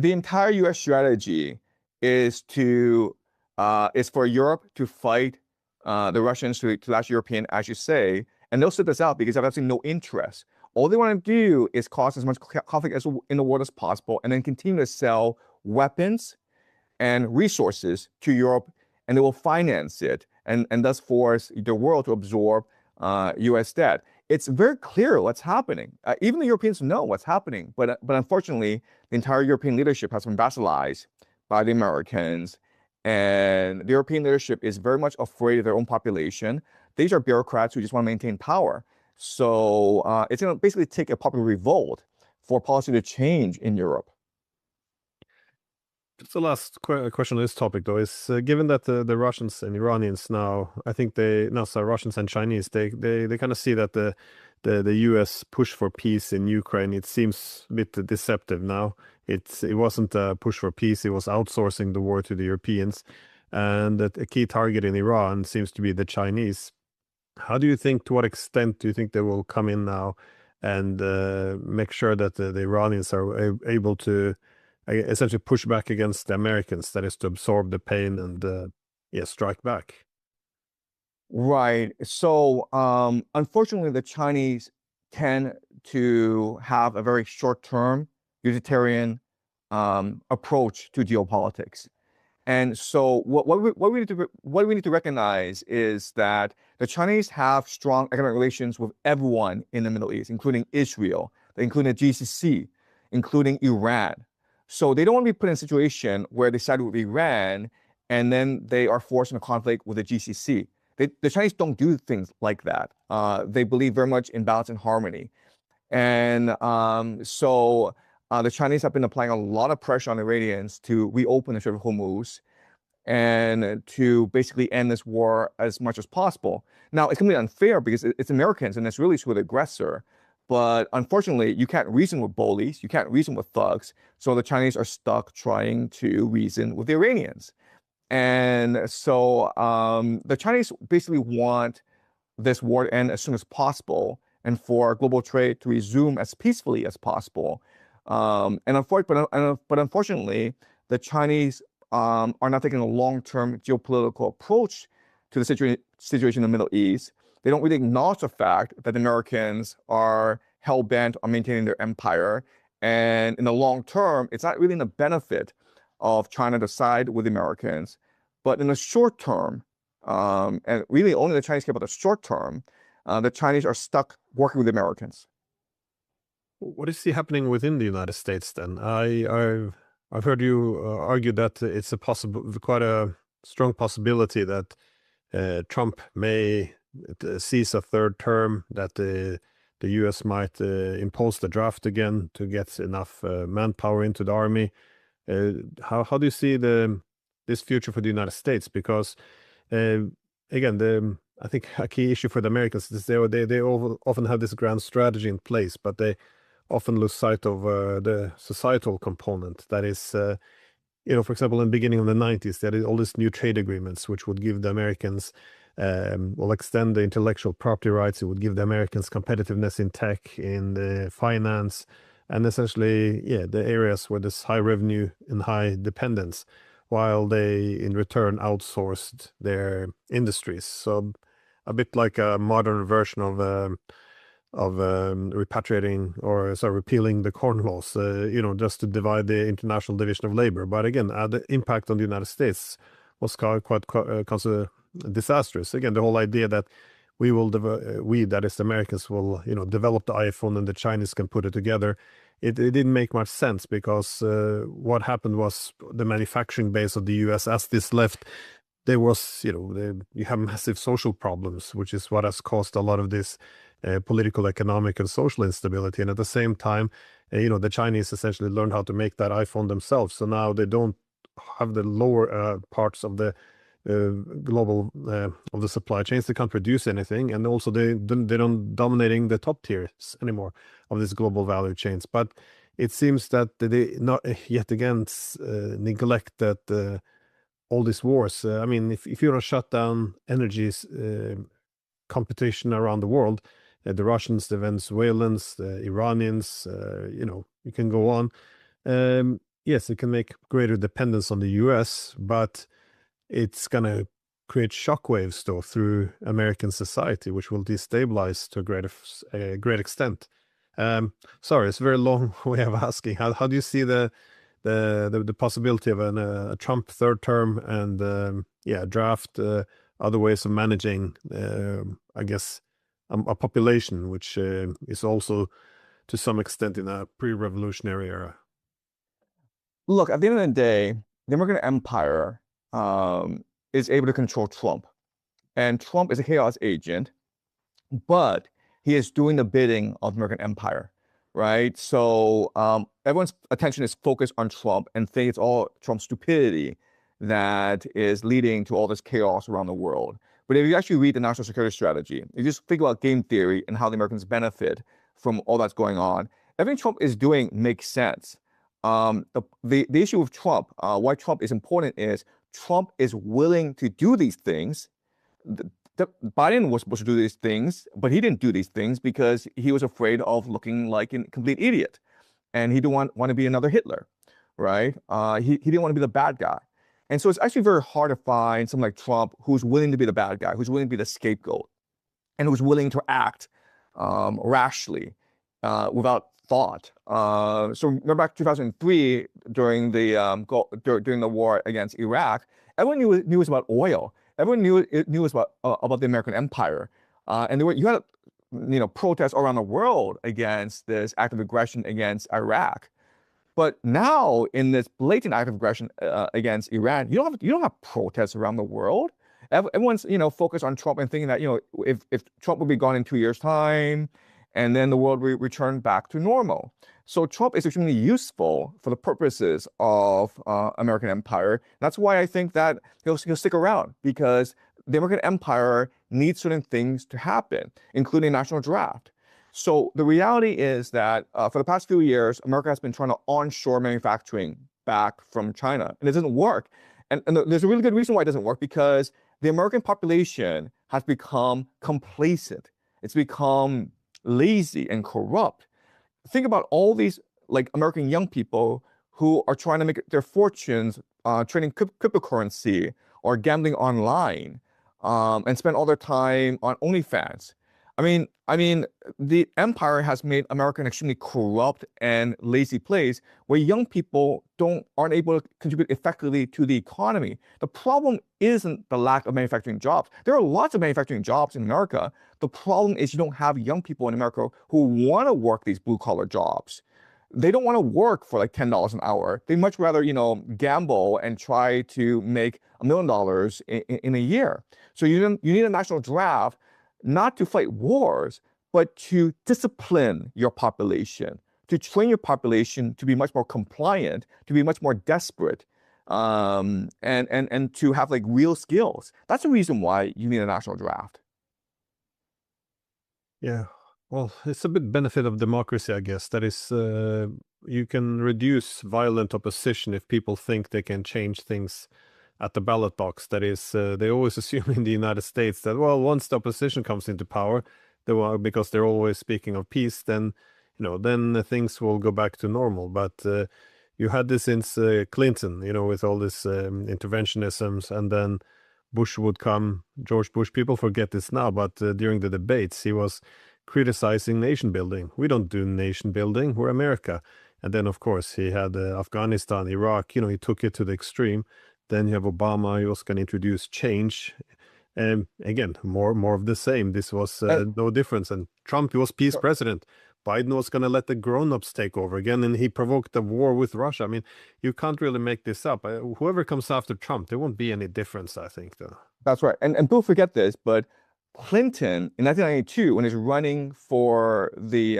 entire U.S. strategy is for Europe to fight the Russians to last European, as you say, and they'll sit this out because they have absolutely no interest. All they want to do is cause as much conflict in the world as possible, and then continue to sell weapons and resources to Europe, and they will finance it, and thus force the world to absorb U.S. debt. It's very clear what's happening. Even the Europeans know what's happening, but unfortunately, the entire European leadership has been vassalized by the Americans, and the European leadership is very much afraid of their own population. These are bureaucrats who just want to maintain power. So it's going to basically take a popular revolt for policy to change in Europe. Just the last question on this topic, though, is given that the Russians and Iranians now, I think Russians and Chinese, they kind of see that the U.S. push for peace in Ukraine, it seems a bit deceptive now. It wasn't a push for peace; it was outsourcing the war to the Europeans, and that a key target in Iran seems to be the Chinese. How do you think? To what extent do you think they will come in now and make sure that the Iranians are able to essentially push back against the Americans, that is to absorb the pain and strike back? Right. So, unfortunately, the Chinese tend to have a very short-term utilitarian approach to geopolitics. And so what we need to recognize is that the Chinese have strong economic relations with everyone in the Middle East, including Israel, including the GCC, including Iran. So they don't want to be put in a situation where they side with Iran and then they are forced into conflict with the GCC. The Chinese don't do things like that. They believe very much in balance and harmony. And so the Chinese have been applying a lot of pressure on the Iranians to reopen the Strait of Hormuz and to basically end this war as much as possible. Now, it's completely unfair because it's Americans and it's really to the aggressor. But unfortunately, you can't reason with bullies, you can't reason with thugs. So the Chinese are stuck trying to reason with the Iranians. And so the Chinese basically want this war to end as soon as possible and for global trade to resume as peacefully as possible. But unfortunately, the Chinese are not taking a long-term geopolitical approach to the situation in the Middle East. They don't really acknowledge the fact that the Americans are hell-bent on maintaining their empire. And in the long term, it's not really in the benefit of China to side with the Americans. But in the short term, and really only the Chinese care about the short term, the Chinese are stuck working with the Americans. What is happening within the United States then? I've heard you argue that it's a quite a strong possibility that Trump may seize a third term, that the U.S. might impose the draft again to get enough manpower into the army. How do you see this future for the United States? Because again, I think a key issue for the Americans is they often have this grand strategy in place, but they often lose sight of the societal component. That is, for example, in the beginning of the 90s, they had all these new trade agreements, which would give the Americans, extend the intellectual property rights. It would give the Americans competitiveness in tech, in the finance, and essentially, the areas where there's high revenue and high dependence, while they, in return, outsourced their industries. So a bit like a modern version of repatriating or repealing the Corn Laws, just to divide the International Division of Labor. But again, the impact on the United States was quite disastrous. Again, the whole idea that that is the Americans, will develop the iPhone and the Chinese can put it together. It didn't make much sense, because what happened was the manufacturing base of the U.S. as this left, there was, you have massive social problems, which is what has caused a lot of this political, economic, and social instability. And at the same time, the Chinese essentially learned how to make that iPhone themselves. So now they don't have the lower parts of the global of the supply chains. They can't produce anything, and also they don't dominating the top tiers anymore of these global value chains. But it seems that they not yet again neglect that all these wars. I mean, if you want to shut down energy competition around the world, the Russians, the Venezuelans, the Iranians, you can go on. Yes, it can make greater dependence on the U.S., but it's going to create shockwaves, though, through American society, which will destabilize to a great extent. Sorry, it's a very long way of asking. How do you see the possibility of a Trump third term and draft, other ways of managing, I guess, a population which is also to some extent in a pre-revolutionary era? Look, at the end of the day, the American empire is able to control Trump. And Trump is a chaos agent, but he is doing the bidding of the American empire, right? So everyone's attention is focused on Trump and think it's all Trump's stupidity that is leading to all this chaos around the world. But if you actually read the national security strategy, you just think about game theory and how the Americans benefit from all that's going on, everything Trump is doing makes sense. The issue with Trump, why Trump is important, is Trump is willing to do these things. Biden was supposed to do these things, but he didn't do these things because he was afraid of looking like a complete idiot. And he didn't want to be another Hitler, right? He didn't want to be the bad guy. And so it's actually very hard to find someone like Trump who's willing to be the bad guy, who's willing to be the scapegoat, and who's willing to act rashly without thought. So remember back 2003 during the war against Iraq, everyone knew it was about oil. Everyone knew it was about the American empire, and you had protests around the world against this act of aggression against Iraq. But now, in this blatant act of aggression against Iran, you don't have protests around the world. Everyone's focused on Trump and thinking that if Trump would be gone in 2 years' time, and then the world will return back to normal. So Trump is extremely useful for the purposes of American empire. That's why I think that he'll stick around, because the American empire needs certain things to happen, including national draft. So the reality is that for the past few years, America has been trying to onshore manufacturing back from China, and it doesn't work. And there's a really good reason why it doesn't work, because the American population has become complacent. It's become lazy and corrupt. Think about all these American young people who are trying to make their fortunes trading cryptocurrency or gambling online. and spend all their time on OnlyFans. I mean, the empire has made America an extremely corrupt and lazy place where young people aren't able to contribute effectively to the economy. The problem isn't the lack of manufacturing jobs. There are lots of manufacturing jobs in America. The problem is you don't have young people in America who want to work these blue collar jobs. They don't want to work for like $10 an hour. They much rather, gamble and try to make $1 million in a year. So you need a national draft not to fight wars, but to discipline your population, to train your population to be much more compliant, to be much more desperate, and to have like real skills. That's the reason why you need a national draft. Yeah. Well, it's a bit benefit of democracy, I guess. That is, you can reduce violent opposition if people think they can change things at the ballot box. That is, they always assume in the United States that, well, once the opposition comes into power, because they're always speaking of peace, then, then things will go back to normal. But you had this since Clinton, with all this interventionisms, and then Bush would come, George Bush. People forget this now, but during the debates, he was criticizing nation building. We don't do nation building, we're America. And then, of course, he had Afghanistan, Iraq, he took it to the extreme. Then you have Obama, he was going to introduce change. And again, more of the same. This was no difference. And Trump, he was peace president. Biden was going to let the grown-ups take over again, and he provoked a war with Russia. I mean, you can't really make this up. Whoever comes after Trump, there won't be any difference, I think, though. That's right. And people forget this, but Clinton in 1992, when he's running for the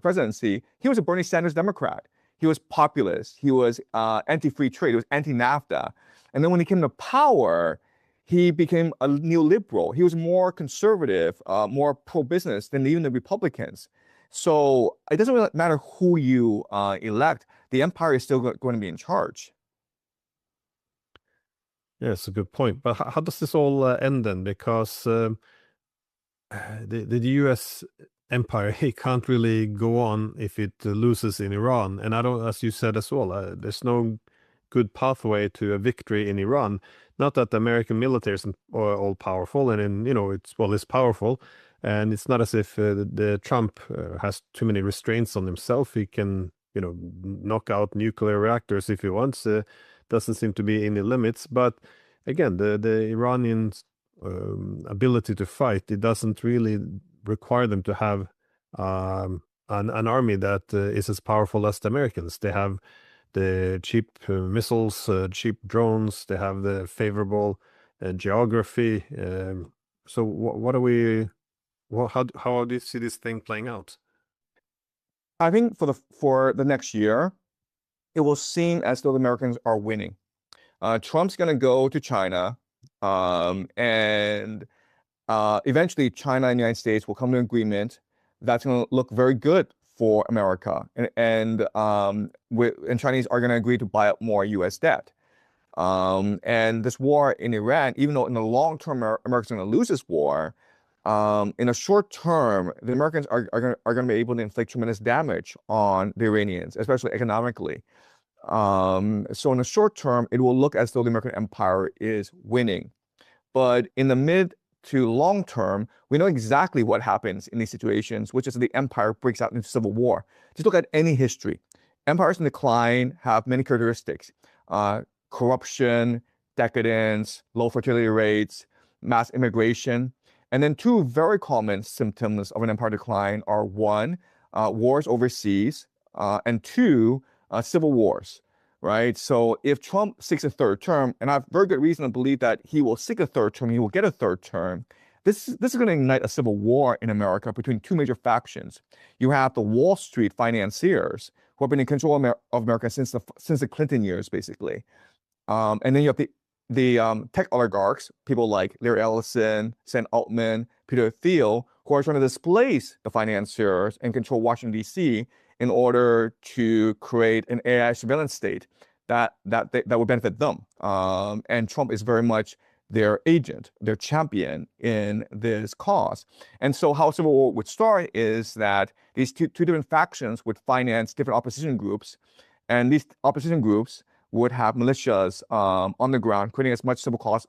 presidency, he was a Bernie Sanders Democrat. He was populist. He was anti-free trade. He was anti-NAFTA. And then when he came to power, he became a neoliberal. He was more conservative, more pro-business than even the Republicans. So it doesn't really matter who you elect. The empire is still going to be in charge. Yeah, it's a good point. But how does this all end then? Because the U.S. empire, it can't really go on if it loses in Iran. And I don't, as you said as well, there's no good pathway to a victory in Iran. Not that the American military is all powerful, and it's powerful, and it's not as if the Trump has too many restraints on himself. He can, knock out nuclear reactors if he wants. Doesn't seem to be any limits. But again, the Iranians' ability to fight, it doesn't really require them to have an army that is as powerful as the Americans. They have the cheap missiles, cheap drones. They have the favorable geography. So what are we? How do you see this thing playing out? I think for the next year, it will seem as though the Americans are winning. Trump's going to go to China, and eventually China and the United States will come to an agreement that's going to look very good for America, and Chinese are going to agree to buy up more U.S. debt. And this war in Iran, even though in the long term America's going to lose this war, in a short term, the Americans are going to be able to inflict tremendous damage on the Iranians, especially economically. So in the short term, it will look as though the American empire is winning. But in the mid to long term, we know exactly what happens in these situations, which is the empire breaks out into civil war. Just look at any history. Empires in decline have many characteristics: corruption, decadence, low fertility rates, mass immigration. And then two very common symptoms of an empire decline are one, wars overseas, and two, civil wars, right? So if Trump seeks a third term, and I have very good reason to believe that he will seek a third term, he will get a third term, this is going to ignite a civil war in America between two major factions. You have the Wall Street financiers who have been in control of America since the Clinton years, basically. And then you have the tech oligarchs, people like Larry Ellison, Sam Altman, Peter Thiel, who are trying to displace the financiers and control Washington, D.C. in order to create an AI surveillance state that would benefit them. And Trump is very much their agent, their champion in this cause. And so how civil war would start is that these two different factions would finance different opposition groups, and these opposition groups would have militias on the ground, creating as much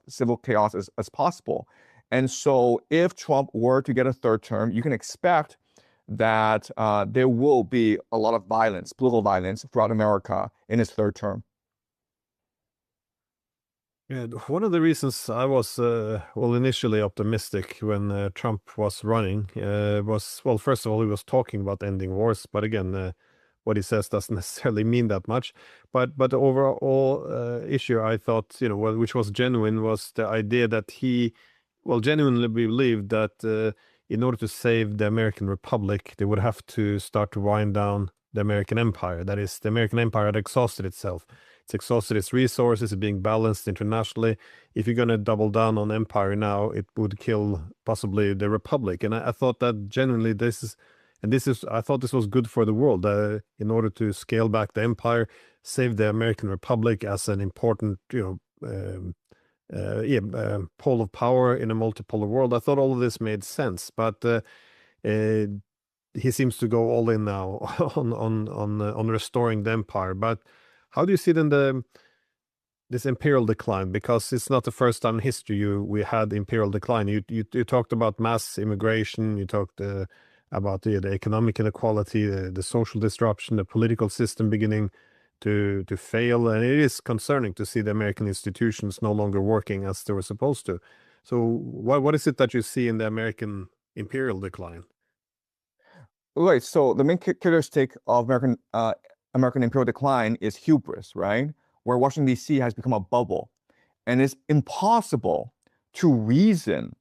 civil chaos as possible. And so if Trump were to get a third term, you can expect that there will be a lot of violence, political violence throughout America in his third term. Yeah, one of the reasons I was well initially optimistic when Trump was running was, well, first of all, he was talking about ending wars, but again, what he says doesn't necessarily mean that much. But the overall issue I thought, which was genuine, was the idea that he, well, genuinely believed that in order to save the American Republic, they would have to start to wind down the American Empire. That is, the American Empire had exhausted itself. It's exhausted its resources, it's being balanced internationally. If you're going to double down on empire now, it would kill possibly the republic. And I thought that genuinely I thought this was good for the world in order to scale back the empire, save the American Republic as an important, pole of power in a multipolar world. I thought all of this made sense, but he seems to go all in now on restoring the empire. But how do you see then this imperial decline? Because it's not the first time in history we had imperial decline. You talked about mass immigration. You talked about the economic inequality, the social disruption, the political system beginning to fail, and it is concerning to see the American institutions no longer working as they were supposed to. So, what is it that you see in the American imperial decline? Right. So the main characteristic of American imperial decline is hubris, right? Where Washington, D.C. has become a bubble, and it's impossible to reason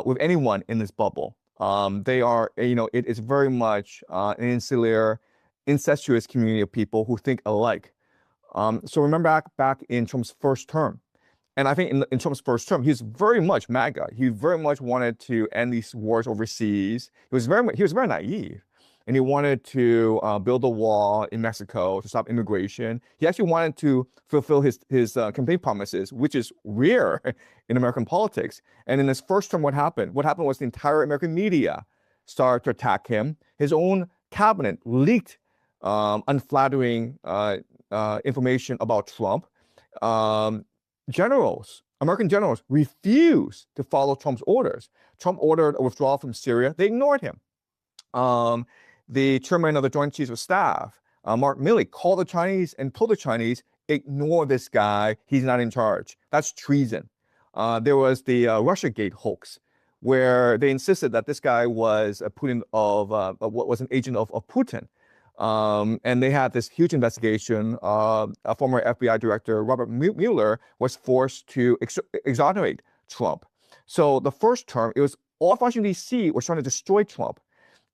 with anyone in this bubble. They are, it is very much an insular, incestuous community of people who think alike. So remember back in Trump's first term, and I think in Trump's first term, he was very much MAGA. He very much wanted to end these wars overseas. He was very naive, and he wanted to build a wall in Mexico to stop immigration. He actually wanted to fulfill his campaign promises, which is rare in American politics. And in his first term, what happened? What happened was the entire American media started to attack him. His own cabinet leaked unflattering information about Trump. American generals refused to follow Trump's orders. Trump ordered a withdrawal from Syria. They ignored him. The chairman of the Joint Chiefs of Staff, Mark Milley, called the Chinese and told the Chinese, ignore this guy. He's not in charge. That's treason. There was the Russiagate hoax, where they insisted that this guy was was an agent of Putin. And they had this huge investigation. A former FBI director, Robert Mueller, was forced to exonerate Trump. So the first term, it was all of Washington, D.C. was trying to destroy Trump.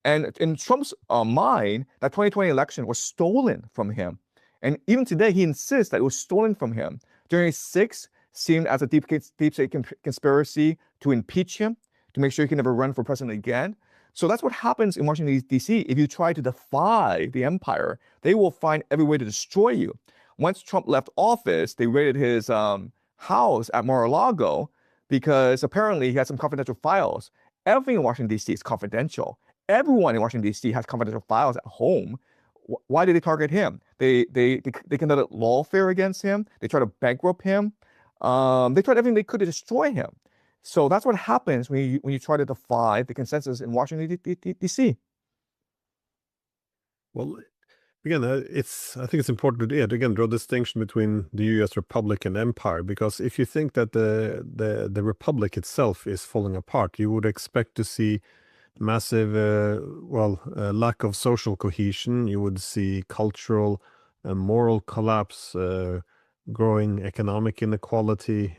And in Trump's mind, that 2020 election was stolen from him. And even today, he insists that it was stolen from him. January 6th seemed as a deep state conspiracy to impeach him, to make sure he can never run for president again. So that's what happens in Washington, D.C. If you try to defy the empire, they will find every way to destroy you. Once Trump left office, they raided his house at Mar-a-Lago because apparently he had some confidential files. Everything in Washington, D.C. is confidential. Everyone in Washington, D.C. has confidential files at home. Why did they target him? They conducted lawfare against him. They tried to bankrupt him. They tried everything they could to destroy him. So that's what happens when you try to defy the consensus in Washington, D.C. Well, again, I think it's important to again draw distinction between the U.S. Republic and Empire, because if you think that the Republic itself is falling apart, you would expect to see massive, lack of social cohesion. You would see cultural and moral collapse, growing economic inequality.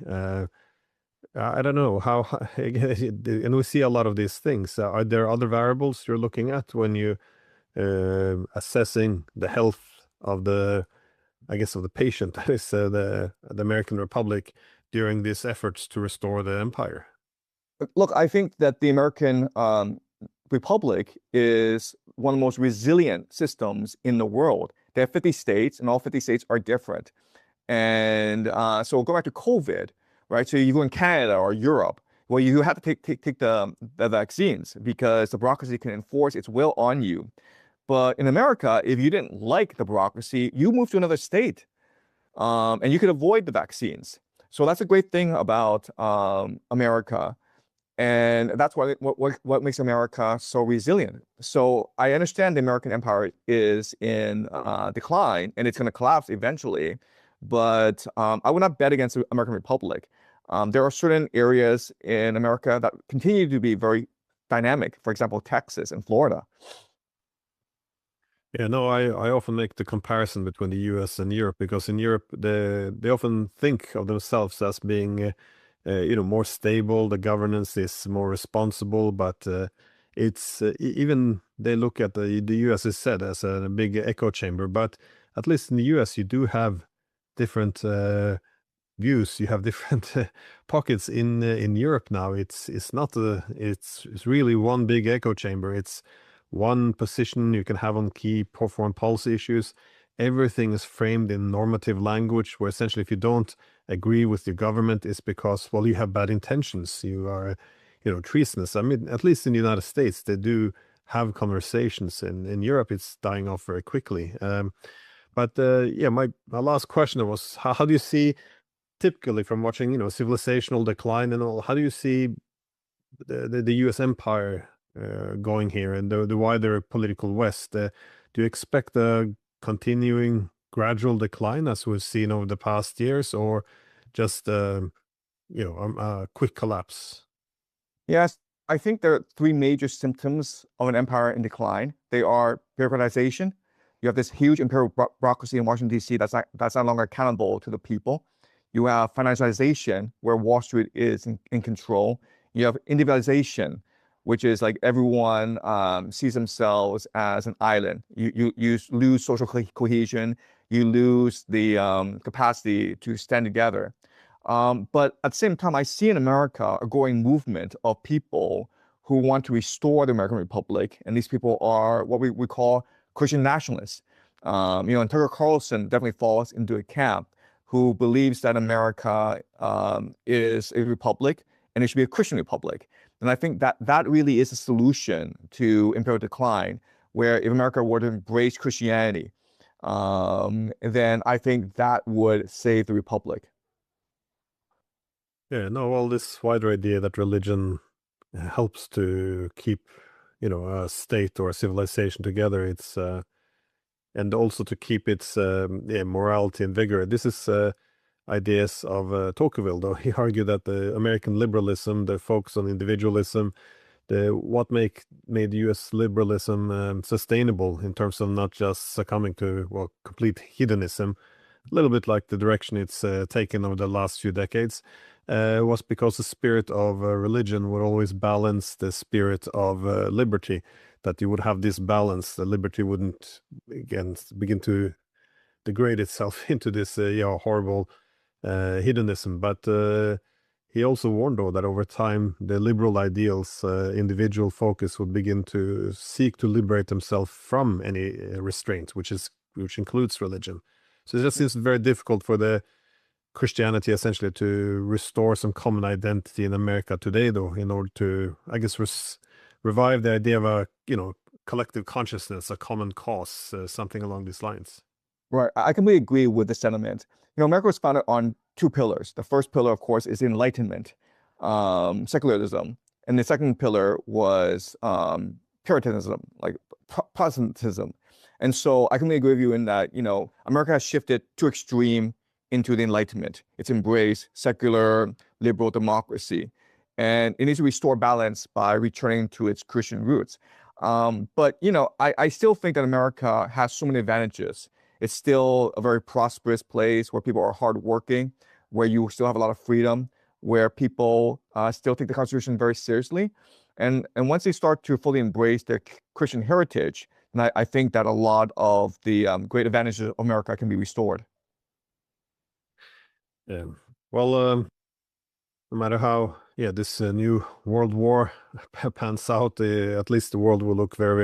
I don't know how, and we see a lot of these things. Are there other variables you're looking at when you assessing the health of of the patient, that is the American Republic during these efforts to restore the empire? Look, I think that the American Republic is one of the most resilient systems in the world. They have 50 states, and all 50 states are different. And so go back to COVID, right? So you go in Canada or Europe, well, you have to take the vaccines because the bureaucracy can enforce its will on you. But in America, if you didn't like the bureaucracy, you move to another state. And you could avoid the vaccines. So that's a great thing about America. And that's what makes America so resilient. So I understand the American empire is in decline and it's going to collapse eventually. But I would not bet against the American Republic. There are certain areas in America that continue to be very dynamic. For example, Texas and Florida. Yeah, no, I often make the comparison between the US and Europe because in Europe they often think of themselves as being more stable. The governance is more responsible, but it's even they look at the US is said as a big echo chamber. But at least in the US, you do have different views. You have different pockets in Europe now. It's not it's really one big echo chamber. It's one position you can have on key foreign policy issues. Everything is framed in normative language, where essentially, if you don't agree with your government, it's because, well, you have bad intentions. You are, treasonous. I mean, at least in the United States, they do have conversations. In Europe, it's dying off very quickly. But yeah, my last question was, how do you see, typically from watching, civilizational decline and all, how do you see the U.S. empire going here and the wider political West? Do you expect a continuing gradual decline as we've seen over the past years, or just a quick collapse? Yes, I think there are three major symptoms of an empire in decline. They are bureaucratization. You have this huge imperial bureaucracy in Washington, D.C. that's no longer accountable to the people. You have financialization, where Wall Street is in control. You have individualization, which is like everyone sees themselves as an island. You lose social cohesion. You lose the capacity to stand together. But at the same time, I see in America a growing movement of people who want to restore the American Republic. And these people are what we call Christian nationalists. And Tucker Carlson definitely falls into a camp who believes that America is a republic and it should be a Christian republic. And I think that that really is a solution to imperial decline, where if America were to embrace Christianity, then I think that would save the republic. Yeah, no, well, this wider idea that religion helps to keep, a state or a civilization together. It's and also to keep its yeah, morality and vigor. This is ideas of Tocqueville, though. He argued that the American liberalism, the focus on individualism, what made U.S. liberalism sustainable in terms of not just succumbing to, well, complete hedonism, a little bit like the direction it's taken over the last few decades, was because the spirit of religion would always balance the spirit of liberty. That you would have this balance, the liberty wouldn't again begin to degrade itself into this horrible hedonism. But he also warned, though, that over time the liberal ideals, individual focus, would begin to seek to liberate themselves from any restraint, which includes religion. So it just seems very difficult for the Christianity essentially to restore some common identity in America today, though, in order to, I guess, revive the idea of a collective consciousness, a common cause, something along these lines. Right. I completely agree with the sentiment. America was founded on two pillars. The first pillar, of course, is Enlightenment, secularism. And the second pillar was Puritanism, like Protestantism. And so I completely agree with you in that, America has shifted too extreme into the Enlightenment. It's embraced secular, liberal democracy. And it needs to restore balance by returning to its Christian roots. But, I still think that America has so many advantages. It's still a very prosperous place where people are hardworking, where you still have a lot of freedom, where people still take the Constitution very seriously. And once they start to fully embrace their Christian heritage, then I think that a lot of the great advantages of America can be restored. Yeah. Well, no matter how, yeah, this new world war pans out, at least the world will look very